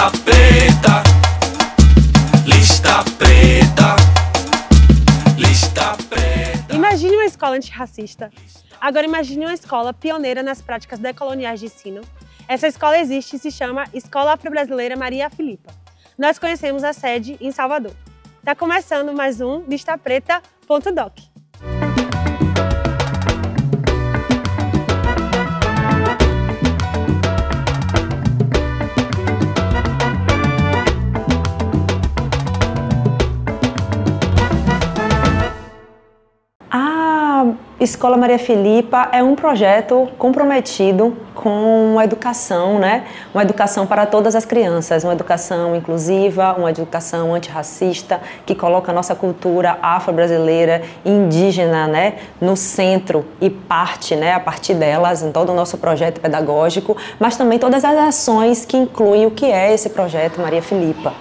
Lista preta, lista preta, lista preta. Imagine uma escola antirracista. Agora imagine uma escola pioneira nas práticas decoloniais de ensino. Essa escola existe e se chama Escola Afro-Brasileira Maria Filipa. Nós conhecemos a sede em Salvador. Está começando mais um listapreta.doc. A Escola Maria Filipa é um projeto comprometido com a educação, Uma educação para todas as crianças, uma educação inclusiva, uma educação antirracista, que coloca a nossa cultura afro-brasileira, indígena, no centro e parte, a partir delas, em todo o nosso projeto pedagógico, mas também todas as ações que incluem o que é esse projeto Maria Filipa.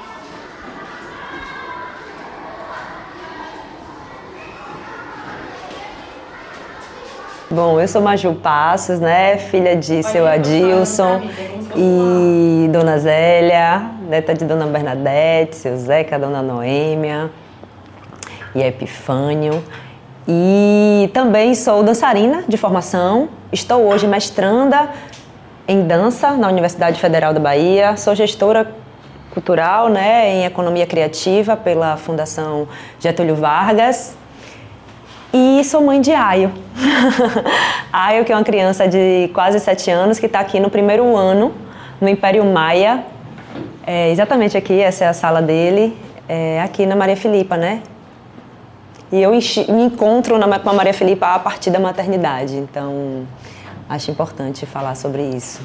Bom, eu sou Maju Passos, filha de seu Adilson e Dona Zélia, neta de Dona Bernadette, seu Zeca, Dona Noêmia e Epifânio. E também sou dançarina de formação, estou hoje mestranda em dança na Universidade Federal da Bahia, sou gestora cultural em economia criativa pela Fundação Getúlio Vargas. E sou mãe de Ayo. Ayo, que é uma criança de quase 7 anos, que está aqui no primeiro ano, no Império Maia. Exatamente aqui, essa é a sala dele, aqui na Maria Filipa, E eu me encontro com a Maria Filipa a partir da maternidade, então acho importante falar sobre isso.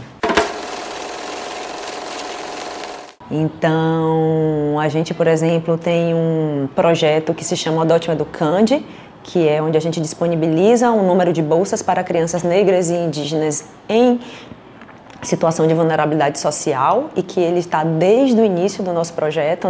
Então, a gente, por exemplo, tem um projeto que se chama Adote um Educande, que é onde a gente disponibiliza um número de bolsas para crianças negras e indígenas em situação de vulnerabilidade social e que ele está desde o início do nosso projeto,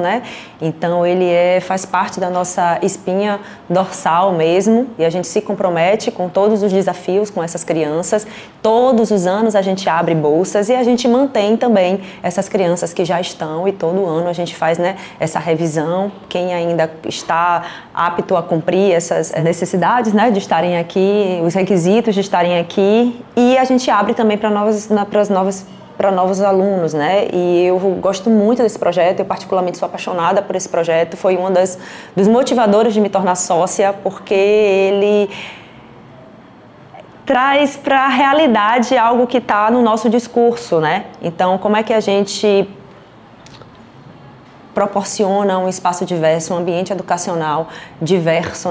Então ele faz parte da nossa espinha dorsal mesmo e a gente se compromete com todos os desafios com essas crianças. Todos os anos a gente abre bolsas e a gente mantém também essas crianças que já estão e todo ano a gente faz essa revisão, quem ainda está apto a cumprir essas necessidades de estarem aqui, os requisitos de estarem aqui, e a gente abre também para novos alunos, E eu gosto muito desse projeto, eu particularmente sou apaixonada por esse projeto, foi uma dos motivadores de me tornar sócia, porque ele traz para a realidade algo que está no nosso discurso, Então, como é que a gente proporciona um espaço diverso, um ambiente educacional diverso,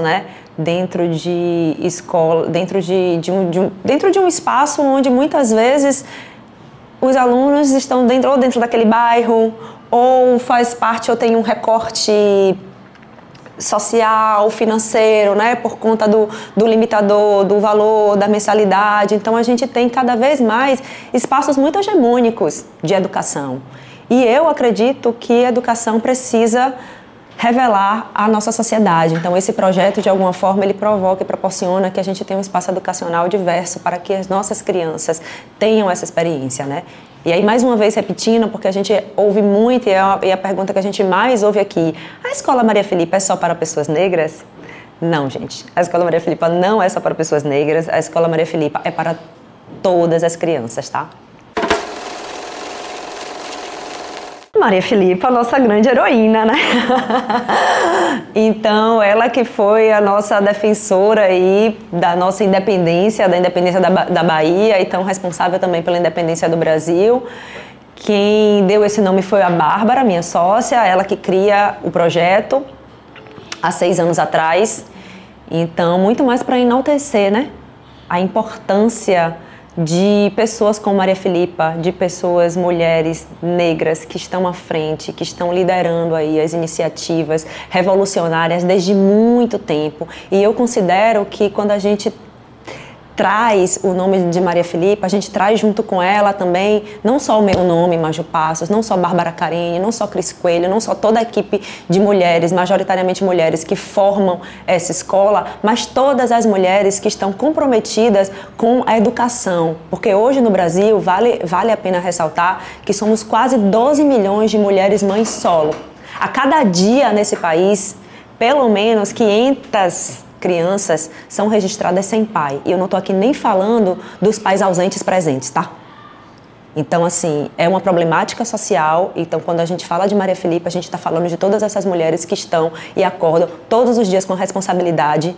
dentro de escola, dentro de um espaço onde muitas vezes os alunos estão dentro daquele bairro, ou faz parte, ou tem um recorte social, financeiro, por conta do limitador, do valor, da mensalidade. Então a gente tem cada vez mais espaços muito hegemônicos de educação. E eu acredito que a educação precisa revelar a nossa sociedade. Então esse projeto, de alguma forma, ele provoca e proporciona que a gente tenha um espaço educacional diverso para que as nossas crianças tenham essa experiência, E aí, mais uma vez, repetindo, porque a gente ouve muito, e é a pergunta que a gente mais ouve aqui: a Escola Maria Filipa é só para pessoas negras? Não, gente. A Escola Maria Filipa não é só para pessoas negras, a Escola Maria Filipa é para todas as crianças, tá? Maria Filipa, nossa grande heroína, Então, ela que foi a nossa defensora aí da nossa independência, da independência da Bahia, então responsável também pela independência do Brasil. Quem deu esse nome foi a Bárbara, minha sócia, ela que cria o projeto há 6 anos atrás. Então, muito mais para enaltecer, a importância de pessoas como Maria Filipa, de pessoas, mulheres negras que estão à frente, que estão liderando aí as iniciativas revolucionárias desde muito tempo. E eu considero que quando a gente traz o nome de Maria Filipa, a gente traz junto com ela também, não só o meu nome, Maju Passos, não só Bárbara Carini, não só Cris Coelho, não só toda a equipe de mulheres, majoritariamente mulheres que formam essa escola, mas todas as mulheres que estão comprometidas com a educação. Porque hoje no Brasil, vale a pena ressaltar que somos quase 12 milhões de mulheres mães solo. A cada dia nesse país, pelo menos 500 crianças são registradas sem pai. E eu não estou aqui nem falando dos pais ausentes presentes, tá? Então, assim, é uma problemática social. Então, quando a gente fala de Maria Filipa, a gente está falando de todas essas mulheres que estão e acordam todos os dias com a responsabilidade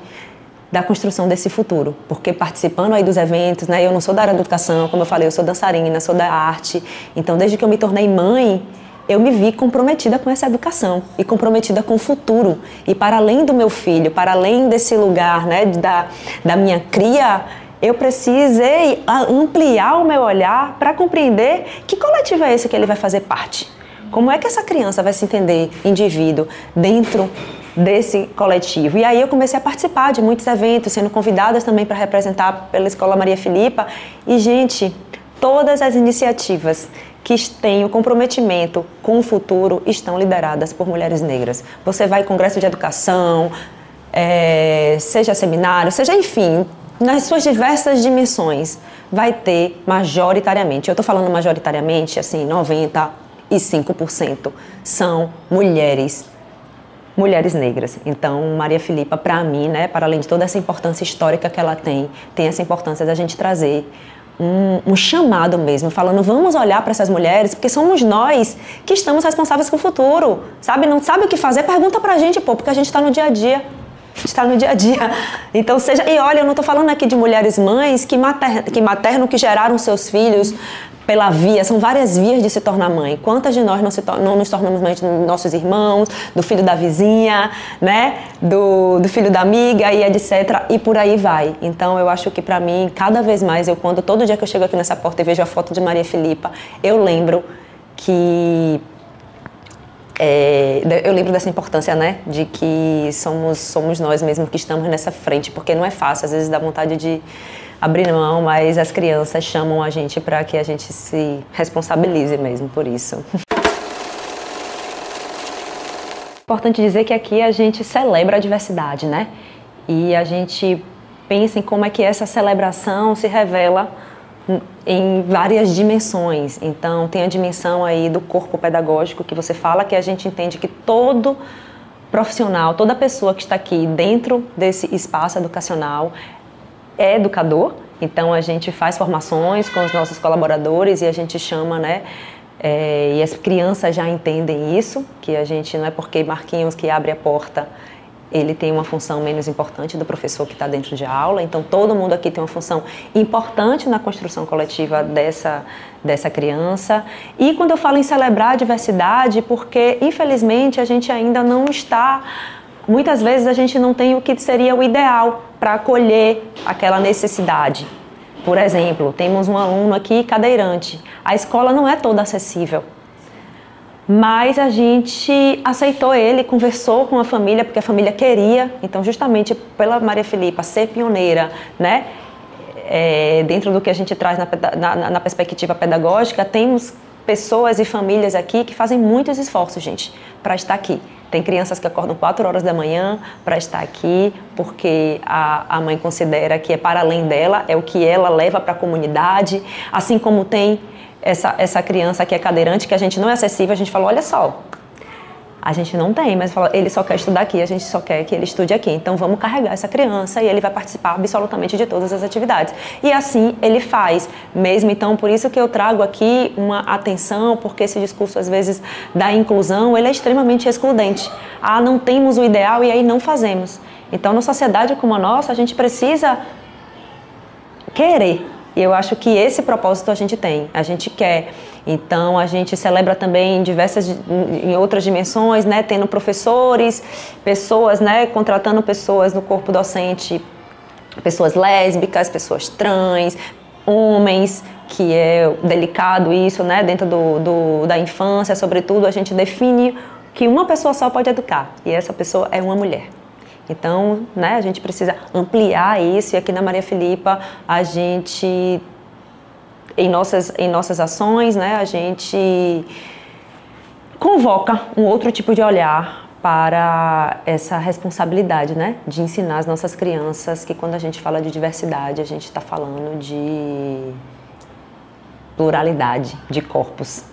da construção desse futuro. Porque participando aí dos eventos, né? Eu não sou da área da educação, como eu falei, eu sou dançarina, sou da arte. Então, desde que eu me tornei mãe, eu me vi comprometida com essa educação e comprometida com o futuro. E para além do meu filho, para além desse lugar, né, da minha cria, eu precisei ampliar o meu olhar para compreender que coletivo é esse que ele vai fazer parte. Como é que essa criança vai se entender indivíduo dentro desse coletivo? E aí eu comecei a participar de muitos eventos, sendo convidada também para representar pela Escola Maria Filipa. E, gente, todas as iniciativas que têm o comprometimento com o futuro estão lideradas por mulheres negras. Você vai em congresso de educação, seja seminário, seja, enfim, nas suas diversas dimensões, vai ter majoritariamente, eu estou falando majoritariamente, assim, 95% são mulheres negras. Então, Maria Filipa, para mim, né, para além de toda essa importância histórica que ela tem essa importância da gente trazer um chamado mesmo, falando, vamos olhar para essas mulheres, porque somos nós que estamos responsáveis com o futuro, sabe? Não sabe o que fazer? Pergunta pra gente, pô, porque a gente está no dia a dia. Está no dia a dia. Então, e olha, eu não estou falando aqui de mulheres mães que maternam, que geraram seus filhos pela via, são várias vias de se tornar mãe. Quantas de nós não nos tornamos mães dos nossos irmãos, do filho da vizinha, né? Do filho da amiga e etc. E por aí vai. Então, eu acho que para mim, cada vez mais, todo dia que eu chego aqui nessa porta e vejo a foto de Maria Filipa, eu lembro dessa importância, né, de que somos nós mesmos que estamos nessa frente, porque não é fácil, às vezes dá vontade de abrir mão, mas as crianças chamam a gente para que a gente se responsabilize mesmo por isso. Importante dizer que aqui a gente celebra a diversidade, né, e a gente pensa em como é que essa celebração se revela em várias dimensões. Então, tem a dimensão aí do corpo pedagógico, que você fala, que a gente entende que todo profissional, toda pessoa que está aqui dentro desse espaço educacional é educador. Então, a gente faz formações com os nossos colaboradores e a gente chama, né, e as crianças já entendem isso, que a gente, não é porque Marquinhos que abre a porta, ele tem uma função menos importante do professor que está dentro de aula. Então, todo mundo aqui tem uma função importante na construção coletiva dessa criança. E quando eu falo em celebrar a diversidade, porque, infelizmente, a gente ainda não está... Muitas vezes a gente não tem o que seria o ideal para acolher aquela necessidade. Por exemplo, temos um aluno aqui cadeirante. A escola não é toda acessível. Mas a gente aceitou ele, conversou com a família, porque a família queria. Então, justamente pela Maria Filipa ser pioneira, né, dentro do que a gente traz na perspectiva pedagógica, temos pessoas e famílias aqui que fazem muitos esforços, gente, para estar aqui. Tem crianças que acordam 4 horas da manhã para estar aqui, porque a mãe considera que é para além dela, é o que ela leva para a comunidade, assim como tem essa criança que é cadeirante, que a gente não é acessível, a gente falou, olha só, a gente não tem, mas ele só quer estudar aqui, a gente só quer que ele estude aqui, então vamos carregar essa criança e ele vai participar absolutamente de todas as atividades. E assim ele faz mesmo, então por isso que eu trago aqui uma atenção, porque esse discurso às vezes da inclusão, ele é extremamente excludente. Não temos o ideal e aí não fazemos. Então na sociedade como a nossa, a gente precisa querer. E eu acho que esse propósito a gente tem, a gente quer. Então, a gente celebra também em outras dimensões, né, tendo professores, pessoas, né, contratando pessoas no corpo docente, pessoas lésbicas, pessoas trans, homens, que é delicado isso, né, dentro da infância, sobretudo, a gente define que uma pessoa só pode educar, e essa pessoa é uma mulher. Então, né, a gente precisa ampliar isso, e aqui na Maria Filipa a gente, em nossas ações, né, a gente convoca um outro tipo de olhar para essa responsabilidade, né, de ensinar as nossas crianças que quando a gente fala de diversidade, a gente está falando de pluralidade de corpos.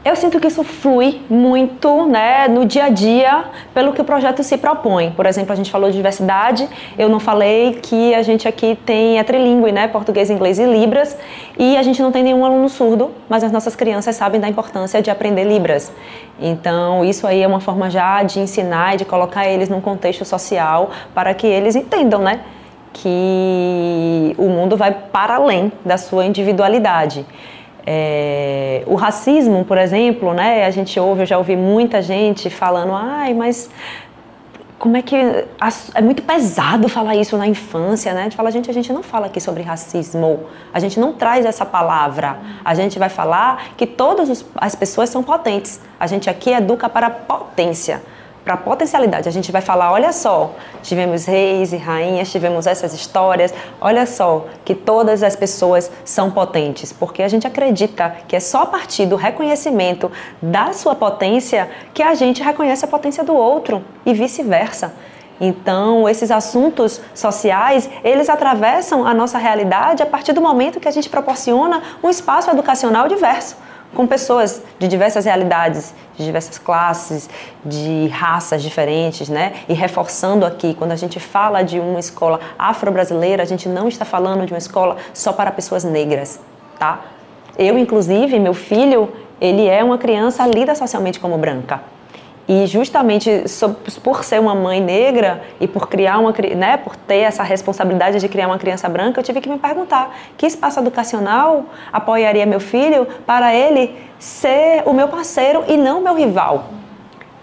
Eu sinto que isso flui muito, né, no dia a dia pelo que o projeto se propõe. Por exemplo, a gente falou de diversidade, eu não falei que a gente aqui é trilingüe, né, português, inglês e Libras, e a gente não tem nenhum aluno surdo, mas as nossas crianças sabem da importância de aprender Libras. Então, isso aí é uma forma já de ensinar e de colocar eles num contexto social para que eles entendam, né, que o mundo vai para além da sua individualidade. O racismo, por exemplo, né, eu já ouvi muita gente falando, ai, mas como é que é muito pesado falar isso na infância, né? A gente fala, a gente não fala aqui sobre racismo, a gente não traz essa palavra, a gente vai falar que todas as pessoas são potentes, a gente aqui educa para a potência, para a potencialidade. A gente vai falar, olha só, tivemos reis e rainhas, tivemos essas histórias, olha só que todas as pessoas são potentes, porque a gente acredita que é só a partir do reconhecimento da sua potência que a gente reconhece a potência do outro e vice-versa. Então, esses assuntos sociais, eles atravessam a nossa realidade a partir do momento que a gente proporciona um espaço educacional diverso, com pessoas de diversas realidades, de diversas classes, de raças diferentes, né? E reforçando aqui, quando a gente fala de uma escola afro-brasileira, a gente não está falando de uma escola só para pessoas negras, tá? Eu, inclusive, meu filho, ele é uma criança lida socialmente como branca. E justamente por ser uma mãe negra e por criar por ter essa responsabilidade de criar uma criança branca, eu tive que me perguntar que espaço educacional apoiaria meu filho para ele ser o meu parceiro e não meu rival.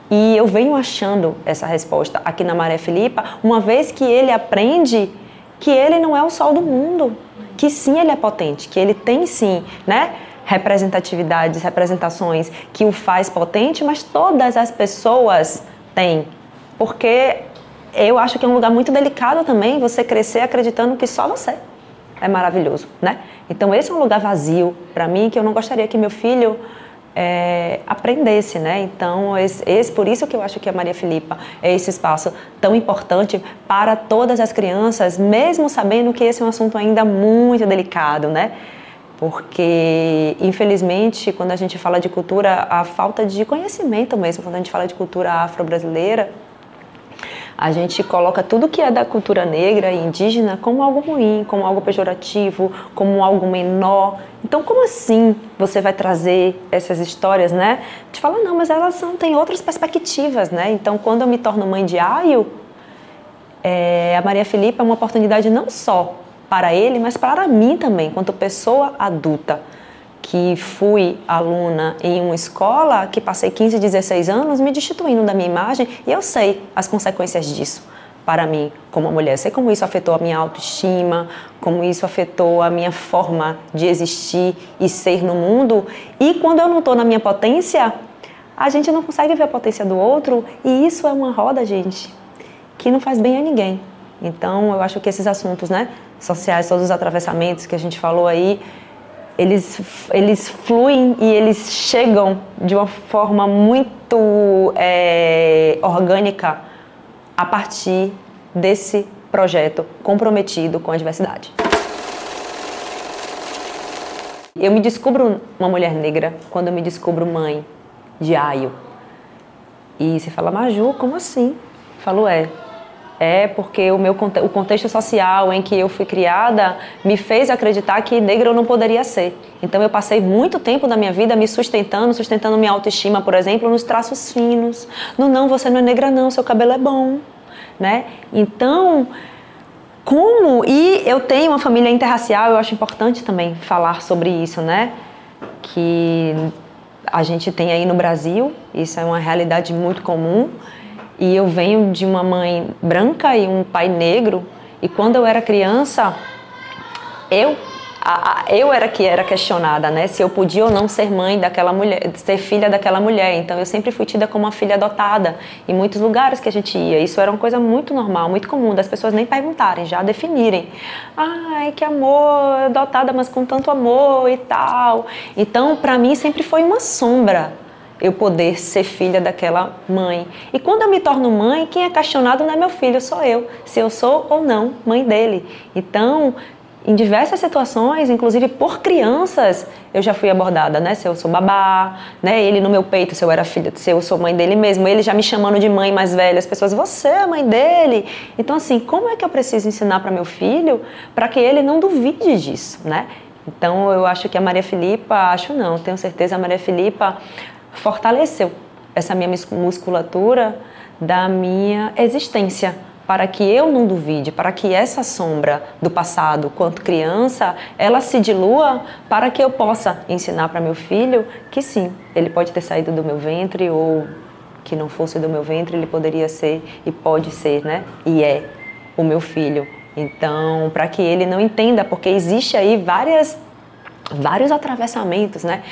E eu venho achando essa resposta aqui na Maria Filipa, uma vez que ele aprende que ele não é o sol do mundo, que sim, ele é potente, que ele tem sim, né, representações que o faz potente, mas todas as pessoas têm, porque eu acho que é um lugar muito delicado também você crescer acreditando que só você é maravilhoso, né? Então esse é um lugar vazio para mim que eu não gostaria que meu filho aprendesse, né? Então por isso que eu acho que a Maria Filipa é esse espaço tão importante para todas as crianças, mesmo sabendo que esse é um assunto ainda muito delicado, né? Porque, infelizmente, quando a gente fala de cultura, a falta de conhecimento mesmo, quando a gente fala de cultura afro-brasileira, a gente coloca tudo que é da cultura negra e indígena como algo ruim, como algo pejorativo, como algo menor. Então, como assim você vai trazer essas histórias, né? A gente fala, não, mas elas têm outras perspectivas, né? Então, quando eu me torno mãe de Aio, a Maria Filipa é uma oportunidade não só para ele, mas para mim também, enquanto pessoa adulta, que fui aluna em uma escola, que passei 15, 16 anos me destituindo da minha imagem, e eu sei as consequências disso para mim como mulher. Eu sei como isso afetou a minha autoestima, como isso afetou a minha forma de existir e ser no mundo. E quando eu não estou na minha potência, a gente não consegue ver a potência do outro, e isso é uma roda, gente, que não faz bem a ninguém. Então, eu acho que esses assuntos, né, sociais, todos os atravessamentos que a gente falou aí, eles fluem e eles chegam de uma forma muito orgânica a partir desse projeto comprometido com a diversidade. Eu me descubro uma mulher negra quando eu me descubro mãe de Aio. E você fala, Maju, como assim? Eu falo, porque o contexto social em que eu fui criada me fez acreditar que negra eu não poderia ser. Então eu passei muito tempo da minha vida me sustentando minha autoestima, por exemplo, nos traços finos. No não, você não é negra não, seu cabelo é bom, né? Então, e eu tenho uma família interracial, eu acho importante também falar sobre isso, né? Que a gente tem aí no Brasil, isso é uma realidade muito comum. E eu venho de uma mãe branca e um pai negro. E quando eu era criança, eu Eu era que era questionada, né? Se eu podia ou não ser mãe daquela mulher, ser filha daquela mulher. Então eu sempre fui tida como uma filha adotada em muitos lugares que a gente ia. Isso era uma coisa muito normal, muito comum, das pessoas nem perguntarem, já definirem. Ai, que amor, adotada, mas com tanto amor e tal. Então, para mim sempre foi uma sombra eu poder ser filha daquela mãe. E quando eu me torno mãe, quem é questionado não é meu filho, sou eu. Se eu sou ou não mãe dele. Então, em diversas situações, inclusive por crianças, eu já fui abordada, né? Se eu sou babá, né? Ele no meu peito, se eu era filha, se eu sou mãe dele mesmo, ele já me chamando de mãe mais velha, as pessoas, você é a mãe dele. Então, assim, como é que eu preciso ensinar para meu filho para que ele não duvide disso, né? Então, eu acho que a Maria Filipa, tenho certeza, a Maria Filipa fortaleceu essa minha musculatura da minha existência, para que eu não duvide, para que essa sombra do passado, quanto criança, ela se dilua, para que eu possa ensinar para meu filho que sim, ele pode ter saído do meu ventre ou que não fosse do meu ventre, ele poderia ser e pode ser, né? E é o meu filho. Então, para que ele não entenda, porque existe aí vários atravessamentos, né?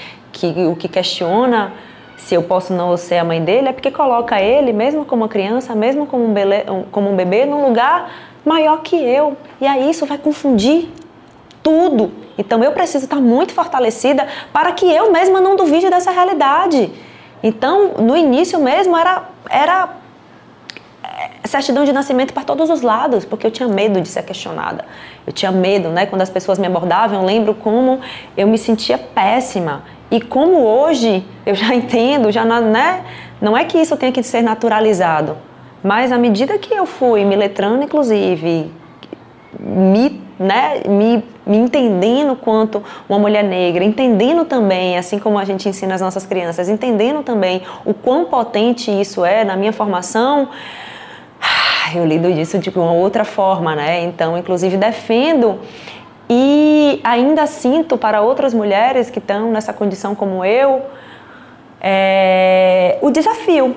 O que questiona se eu posso não ser a mãe dele é porque coloca ele, mesmo como uma criança, mesmo como um bebê, num lugar maior que eu. E aí isso vai confundir tudo. Então eu preciso estar muito fortalecida para que eu mesma não duvide dessa realidade. Então, no início mesmo, era certidão de nascimento para todos os lados, porque eu tinha medo de ser questionada. Eu tinha medo, né? Quando as pessoas me abordavam, eu lembro como eu me sentia péssima. E como hoje eu já entendo, né? Não é que isso tenha que ser naturalizado, mas à medida que eu fui me letrando, inclusive, me entendendo quanto uma mulher negra, entendendo também, assim como a gente ensina as nossas crianças, entendendo também o quão potente isso é na minha formação, eu lido disso de uma outra forma, né? Então, inclusive, defendo e ainda sinto para outras mulheres que estão nessa condição como eu, o desafio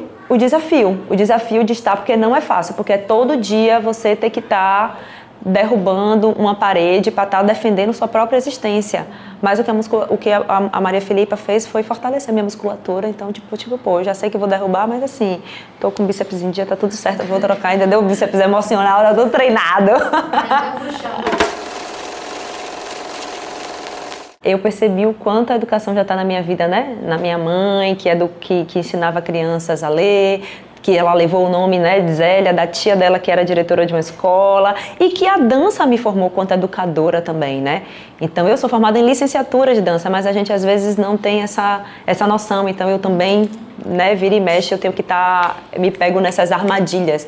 de estar, porque não é fácil, porque é todo dia você ter que estar derrubando uma parede para estar defendendo sua própria existência. Mas o que a Maria Filipa fez foi fortalecer minha musculatura. Então, eu já sei que vou derrubar, mas assim, tô com o bíceps em dia, tá tudo certo, eu vou trocar, entendeu? O bíceps emocional, tá tudo treinado. Eu percebi o quanto a educação já está na minha vida, né? Na minha mãe, que ensinava crianças a ler, que ela levou o nome, né, de Zélia, da tia dela que era diretora de uma escola, e que a dança me formou quanto educadora também, né? Então eu sou formada em licenciatura de dança, mas a gente às vezes não tem essa noção, então eu também, né, vira e mexe, eu tenho que me pego nessas armadilhas.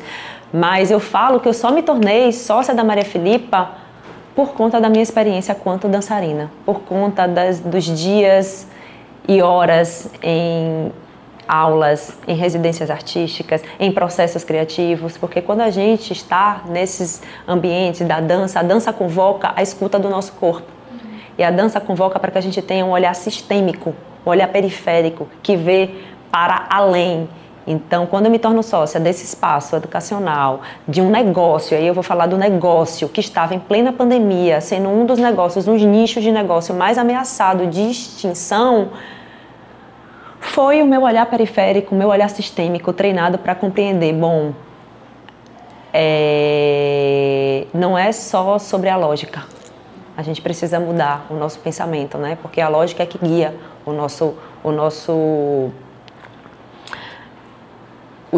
Mas eu falo que eu só me tornei sócia da Maria Filipa por conta da minha experiência quanto dançarina, por conta dos dias e horas em aulas, em residências artísticas, em processos criativos, porque quando a gente está nesses ambientes da dança, a dança convoca a escuta do nosso corpo. E a dança convoca para que a gente tenha um olhar sistêmico, um olhar periférico, que vê para além. Então, quando eu me torno sócia desse espaço educacional, de um negócio, aí eu vou falar do negócio que estava em plena pandemia, sendo um dos negócios, uns nichos de negócio mais ameaçado de extinção, foi o meu olhar periférico, o meu olhar sistêmico, treinado para compreender, não é só sobre a lógica. A gente precisa mudar o nosso pensamento, né? Porque a lógica é que guia os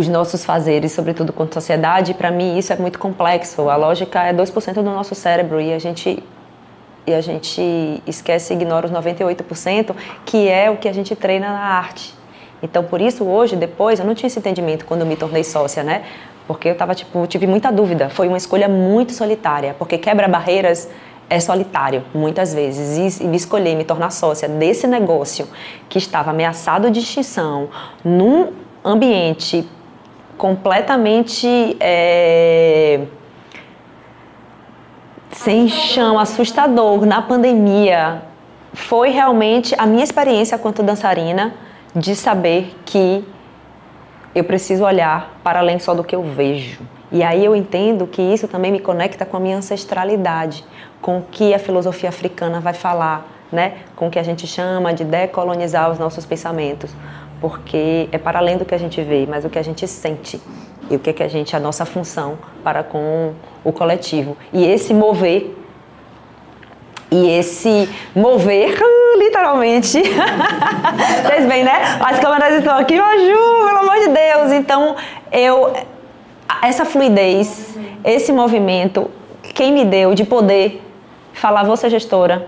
nossos fazeres, sobretudo quanto sociedade. Para mim isso é muito complexo. A lógica é 2% do nosso cérebro e a gente esquece e ignora os 98%, que é o que a gente treina na arte. Então, por isso, hoje, depois, eu não tinha esse entendimento quando eu me tornei sócia, né? Porque eu tive muita dúvida. Foi uma escolha muito solitária, porque quebra barreiras é solitário, muitas vezes. E me escolher me tornar sócia desse negócio que estava ameaçado de extinção, num ambiente completamente sem chão, assustador, na pandemia, foi realmente a minha experiência quanto dançarina de saber que eu preciso olhar para além só do que eu vejo. E aí eu entendo que isso também me conecta com a minha ancestralidade, com o que a filosofia africana vai falar, né? Com o que a gente chama de decolonizar os nossos pensamentos, porque é para além do que a gente vê, mas o que a gente sente e o que é a nossa função para com o coletivo. E esse mover, literalmente, vocês veem, né? As câmeras estão aqui, Maju, pelo amor de Deus. Então, essa fluidez, esse movimento, quem me deu de poder falar, vou ser gestora,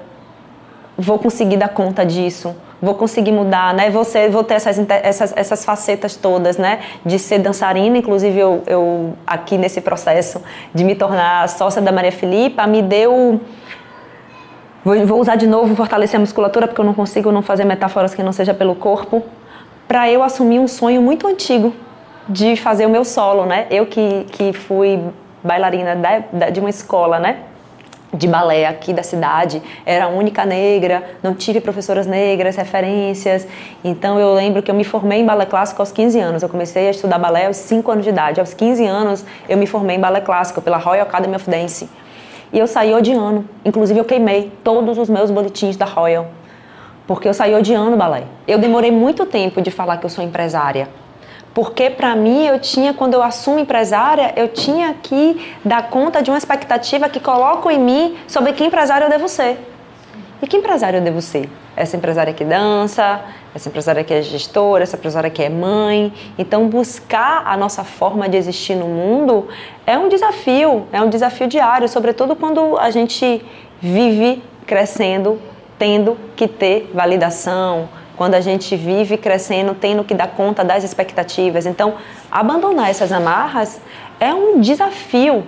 vou conseguir dar conta disso, vou conseguir mudar, né? Vou ter essas facetas todas, né? De ser dançarina, inclusive eu aqui nesse processo de me tornar sócia da Maria Filipa, me deu... Vou usar de novo, fortalecer a musculatura, porque eu não consigo não fazer metáforas que não seja pelo corpo, para eu assumir um sonho muito antigo de fazer o meu solo, né? Eu que fui bailarina de uma escola, né? De balé aqui da cidade, era a única negra, não tive professoras negras, referências. Então eu lembro que eu me formei em balé clássico aos 15 anos. Eu comecei a estudar balé aos 5 anos de idade. Aos 15 anos eu me formei em balé clássico pela Royal Academy of Dance. E eu saí odiando. Inclusive eu queimei todos os meus boletins da Royal, porque eu saí odiando balé. Eu demorei muito tempo de falar que eu sou empresária. Porque para mim quando eu assumo empresária, eu tinha que dar conta de uma expectativa que colocam em mim sobre que empresária eu devo ser. E que empresária eu devo ser? Essa empresária que dança, essa empresária que é gestora, essa empresária que é mãe. Então buscar a nossa forma de existir no mundo é um desafio diário, sobretudo quando a gente vive crescendo, tendo que ter validação, quando a gente vive crescendo, tendo que dar conta das expectativas. Então, abandonar essas amarras é um desafio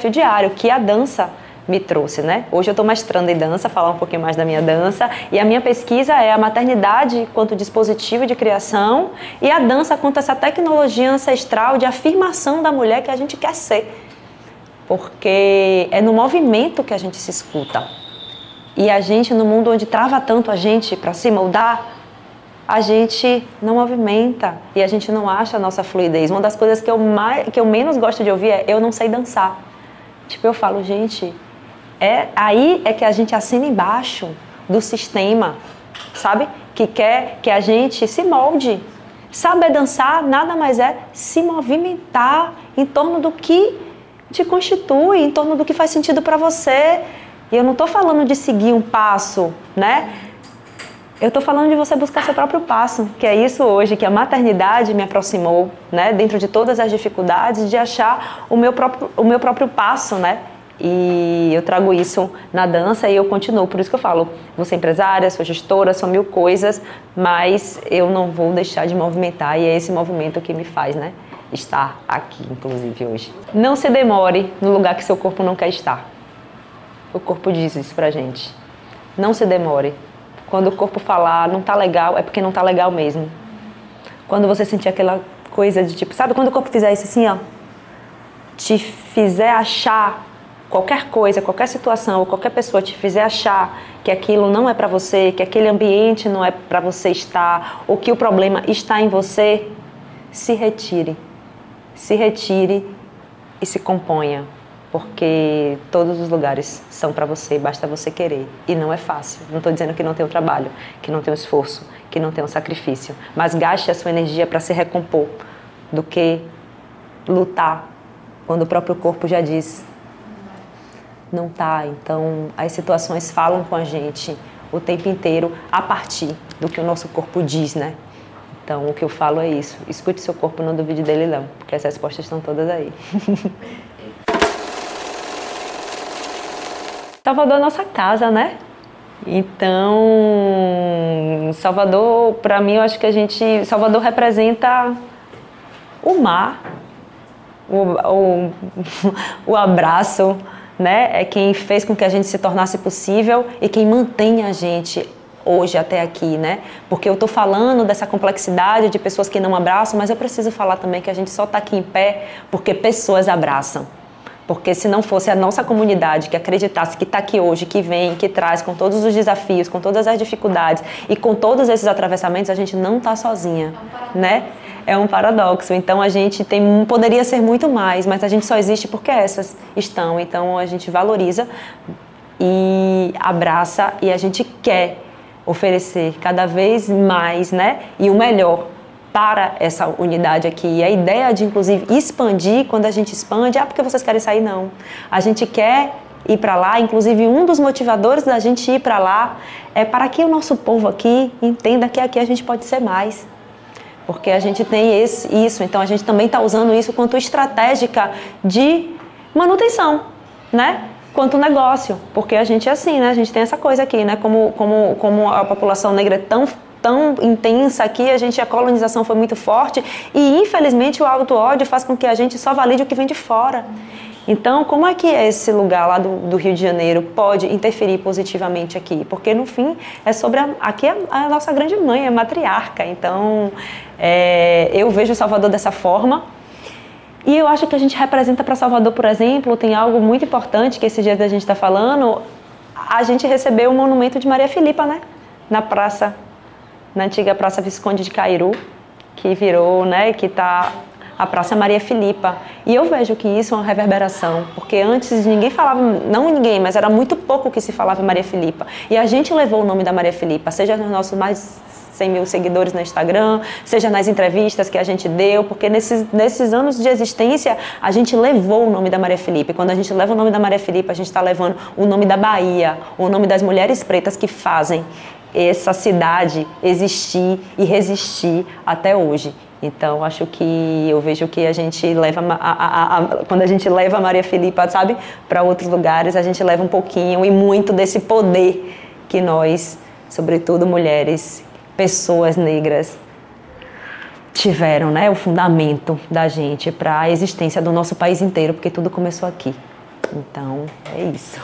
diário que a dança me trouxe, né? Hoje eu estou mestrando em dança, falar um pouquinho mais da minha dança, e a minha pesquisa é a maternidade quanto dispositivo de criação e a dança quanto essa tecnologia ancestral de afirmação da mulher que a gente quer ser. Porque é no movimento que a gente se escuta. E a gente, no mundo onde trava tanto a gente para se moldar, a gente não movimenta e a gente não acha a nossa fluidez. Uma das coisas que eu menos gosto de ouvir é eu não sei dançar. Tipo, eu falo, gente, aí é que a gente assina embaixo do sistema, sabe? Que quer que a gente se molde. Saber dançar nada mais é se movimentar em torno do que te constitui, em torno do que faz sentido para você. E eu não estou falando de seguir um passo, né? Eu estou falando de você buscar seu próprio passo, que é isso hoje, que a maternidade me aproximou, né? Dentro de todas as dificuldades, de achar o meu próprio passo, né? E eu trago isso na dança e eu continuo. Por isso que eu falo, vou ser empresária, sou gestora, sou 1000 coisas, mas eu não vou deixar de movimentar e é esse movimento que me faz, né? Estar aqui, inclusive, hoje. Não se demore no lugar que seu corpo não quer estar. O corpo diz isso pra gente. Não se demore. Quando o corpo falar não tá legal, é porque não tá legal mesmo. Quando você sentir aquela coisa de tipo, sabe quando o corpo fizer isso assim, ó? Te fizer achar qualquer coisa, qualquer situação, ou qualquer pessoa te fizer achar que aquilo não é pra você, que aquele ambiente não é pra você estar, ou que o problema está em você, se retire. Se retire e se componha. Porque todos os lugares são para você, basta você querer. E não é fácil. Não estou dizendo que não tem o trabalho, que não tem o esforço, que não tem o sacrifício. Mas gaste a sua energia para se recompor do que lutar quando o próprio corpo já diz não tá. Então, as situações falam com a gente o tempo inteiro a partir do que o nosso corpo diz, né? Então, o que eu falo é isso. Escute seu corpo, não duvide dele não, porque as respostas estão todas aí. Salvador é a nossa casa, né? Então, Salvador, para mim, eu acho que Salvador representa o mar, o abraço, né? É quem fez com que a gente se tornasse possível e quem mantém a gente hoje até aqui, né? Porque eu tô falando dessa complexidade de pessoas que não abraçam, mas eu preciso falar também que a gente só tá aqui em pé porque pessoas abraçam. Porque se não fosse a nossa comunidade que acreditasse que está aqui hoje, que vem, que traz com todos os desafios, com todas as dificuldades e com todos esses atravessamentos, a gente não está sozinha, né? é um paradoxo. Então a gente poderia ser muito mais, mas a gente só existe porque essas estão. Então a gente valoriza e abraça e a gente quer oferecer cada vez mais, né? E o melhor para essa unidade aqui. E a ideia de, inclusive, expandir, quando a gente expande, porque vocês querem sair, não. A gente quer ir para lá, inclusive um dos motivadores da gente ir para lá é para que o nosso povo aqui entenda que aqui a gente pode ser mais. Porque a gente tem isso, então a gente também está usando isso quanto estratégica de manutenção, né? Quanto negócio, porque a gente é assim, né? A gente tem essa coisa aqui, né? Como a população negra é tão intensa aqui, a colonização foi muito forte e, infelizmente, o auto-ódio faz com que a gente só valide o que vem de fora. Então, como é que esse lugar lá do Rio de Janeiro pode interferir positivamente aqui? Porque, no fim, é sobre aqui a nossa grande mãe, a matriarca. Então, eu vejo Salvador dessa forma. E eu acho que a gente representa para Salvador, por exemplo, tem algo muito importante que esses dias a gente está falando, a gente recebeu o monumento de Maria Filipa, né? Na antiga Praça Visconde de Cairu, que virou, né, que está a Praça Maria Filipa. E eu vejo que isso é uma reverberação, porque antes ninguém falava, não ninguém, mas era muito pouco que se falava Maria Filipa. E a gente levou o nome da Maria Filipa, seja nos nossos mais 100 mil seguidores no Instagram, seja nas entrevistas que a gente deu, porque nesses anos de existência a gente levou o nome da Maria Filipa. E quando a gente leva o nome da Maria Filipa, a gente está levando o nome da Bahia, o nome das mulheres pretas que fazem essa cidade existir e resistir até hoje. Então, acho que eu vejo que a gente leva, quando a gente leva a Maria Filipa, sabe, para outros lugares, a gente leva um pouquinho e muito desse poder que nós, sobretudo mulheres, pessoas negras, tiveram, né, o fundamento da gente para a existência do nosso país inteiro, porque tudo começou aqui. Então, é isso.